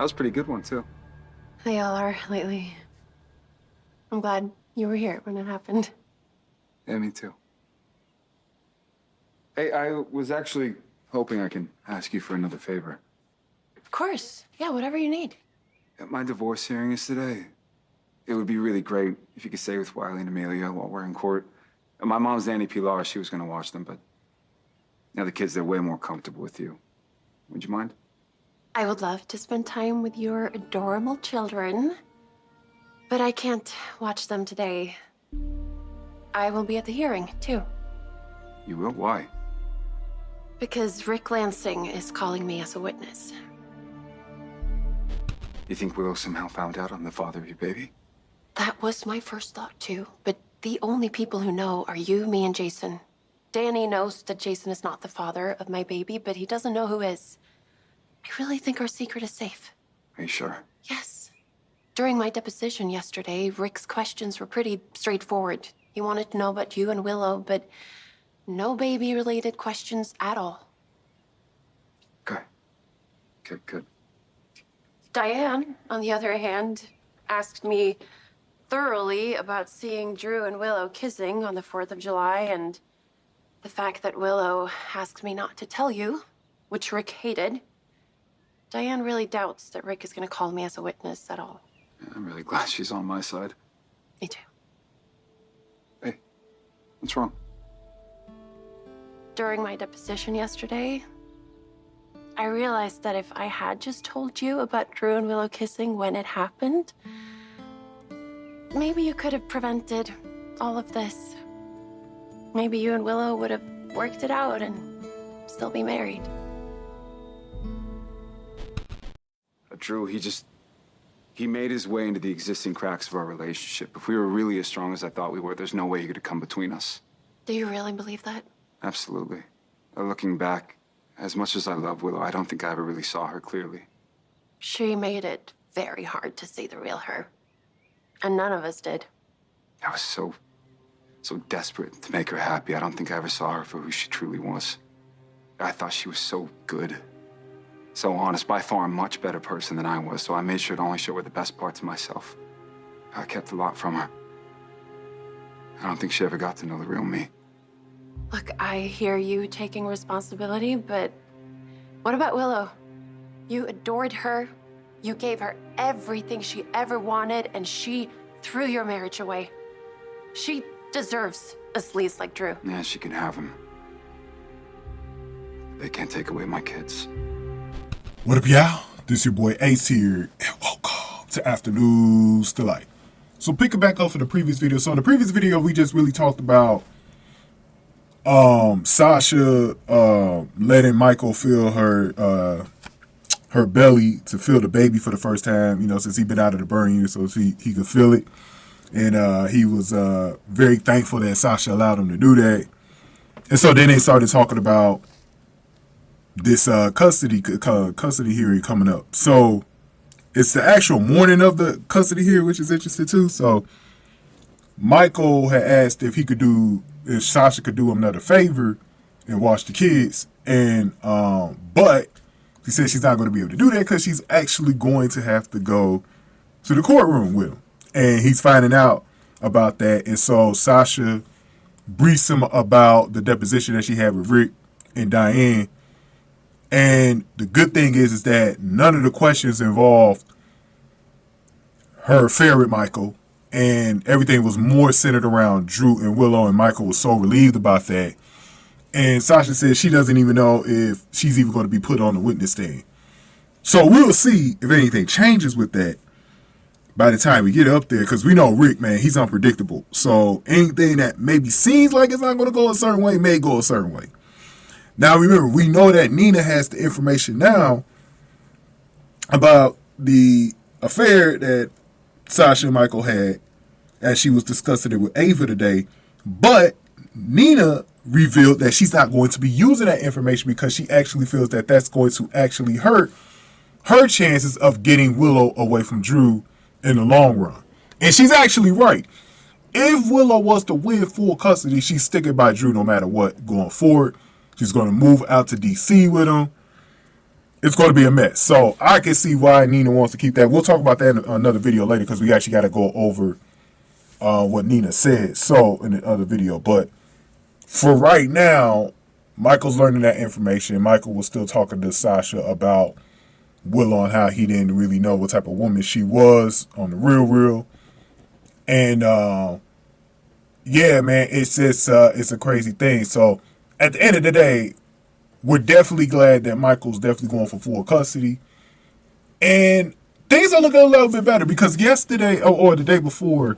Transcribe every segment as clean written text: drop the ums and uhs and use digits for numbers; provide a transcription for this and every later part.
That was a pretty good one, too. They all are lately. I'm glad you were here when it happened. Yeah, me too. Hey, I was actually hoping I can ask you for another favor. Of course. Yeah, whatever you need. At my divorce hearing is today. It would be really great if you could stay with Wiley and Amelia while we're in court. And my mom's Nanny Pilar, she was going to watch them, but now the kids, they're way more comfortable with you. Would you mind? I would love to spend time with your adorable children, but I can't watch them today. I will be at the hearing, too. You will? Why? Because Rick Lansing is calling me as a witness. You think Willow somehow found out I'm the father of your baby? That was my first thought, too. But the only people who know are you, me, and Jason. Danny knows that Jason is not the father of my baby, but he doesn't know who is. I really think our secret is safe. Are you sure? Yes. During my deposition yesterday, Rick's questions were pretty straightforward. He wanted to know about you and Willow, but no baby-related questions at all. Okay. Okay, good. Diane, on the other hand, asked me thoroughly about seeing Drew and Willow kissing on the 4th of July, and the fact that Willow asked me not to tell you, which Rick hated. Diane really doubts that Rick is going to call me as a witness at all. Yeah, I'm really glad she's on my side. Me too. Hey, what's wrong? During my deposition yesterday, I realized that if I had just told you about Drew and Willow kissing when it happened, maybe you could have prevented all of this. Maybe you and Willow would have worked it out and still be married. Drew, he made his way into the existing cracks of our relationship. If we were really as strong as I thought we were, there's no way he could have come between us. Do you really believe that? Absolutely. Looking back, as much as I love Willow, I don't think I ever really saw her clearly. She made it very hard to see the real her. And none of us did. I was so desperate to make her happy. I don't think I ever saw her for who she truly was. I thought she was so good, so honest, by far a much better person than I was, so I made sure to only show her the best parts of myself. I kept a lot from her. I don't think she ever got to know the real me. Look, I hear you taking responsibility, but what about Willow? You adored her. You gave her everything she ever wanted, and she threw your marriage away. She deserves a sleaze like Drew. Yeah, she can have him. They can't take away my kids. What up, y'all? This your boy Ace here, and welcome to Afternoons Delight. So picking back up for the previous video. So in the previous video, we just really talked about Sasha letting Michael feel her belly to feel the baby for the first time, you know, since he'd been out of the burn unit, so he could feel it. And he was very thankful that Sasha allowed him to do that. And so then they started talking about this custody hearing coming up. So it's the actual morning of the custody hearing, which is interesting too. So Michael had asked if Sasha could do him another favor and watch the kids. And but she said she's not going to be able to do that because she's actually going to have to go to the courtroom with him. And he's finding out about that. And so Sasha briefs him about the deposition that she had with Rick and Diane. And the good thing is that none of the questions involved her affair with Michael. And everything was more centered around Drew and Willow. And Michael was so relieved about that. And Sasha says she doesn't even know if she's even going to be put on the witness stand. So we'll see if anything changes with that by the time we get up there, because we know Rick, man, he's unpredictable. So anything that maybe seems like it's not going to go a certain way may go a certain way. Now remember, we know that Nina has the information now about the affair that Sasha and Michael had as she was discussing it with Ava today. But Nina revealed that she's not going to be using that information because she actually feels that that's going to actually hurt her chances of getting Willow away from Drew in the long run. And she's actually right. If Willow was to win full custody, she's sticking by Drew no matter what going forward. She's going to move out to D.C. with him. it's going to be a mess. So I can see why Nina wants to keep that. We'll talk about that in another video later because we actually got to go over what Nina said in the other video. But for right now, Michael's learning that information. Michael was still talking to Sasha about Willow and how he didn't really know what type of woman she was on the real. And yeah, man, it's just it's a crazy thing. So at the end of the day, we're definitely glad that Michael's definitely going for full custody. And things are looking a little bit better because yesterday or the day before,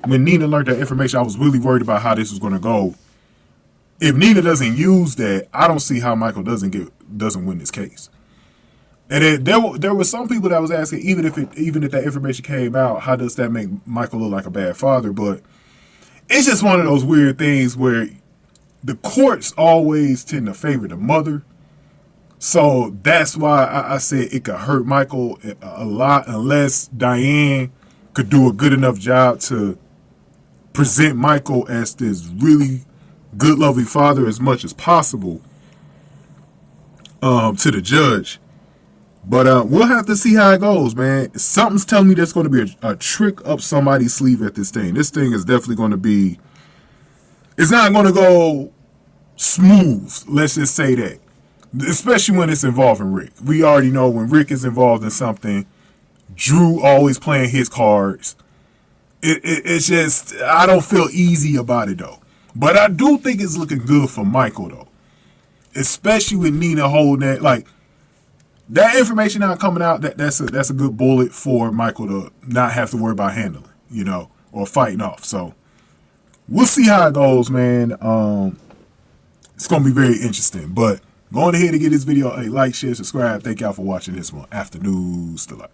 when Nina learned that information, I was really worried about how this was going to go. If Nina doesn't use that, I don't see how Michael doesn't win this case. And there were some people that was asking, even if that information came out, how does that make Michael look like a bad father? But it's just one of those weird things where the courts always tend to favor the mother. So that's why I said it could hurt Michael a lot unless Diane could do a good enough job to present Michael as this really good, loving father as much as possible to the judge. But we'll have to see how it goes, man. Something's telling me there's going to be a trick up somebody's sleeve at this thing. This thing is definitely going to be... It's not going to go smooth, let's just say that. Especially when it's involving Rick. We already know when Rick is involved in something, Drew always playing his cards. It's just... I don't feel easy about it, though. But I do think it's looking good for Michael, though. Especially with Nina holding that, like... That information not coming out, that's a good bullet for Michael to not have to worry about handling, or fighting off. So we'll see how it goes, man. It's going to be very interesting. But going ahead and give this video a like, share, subscribe. Thank y'all for watching this one. After News Delight.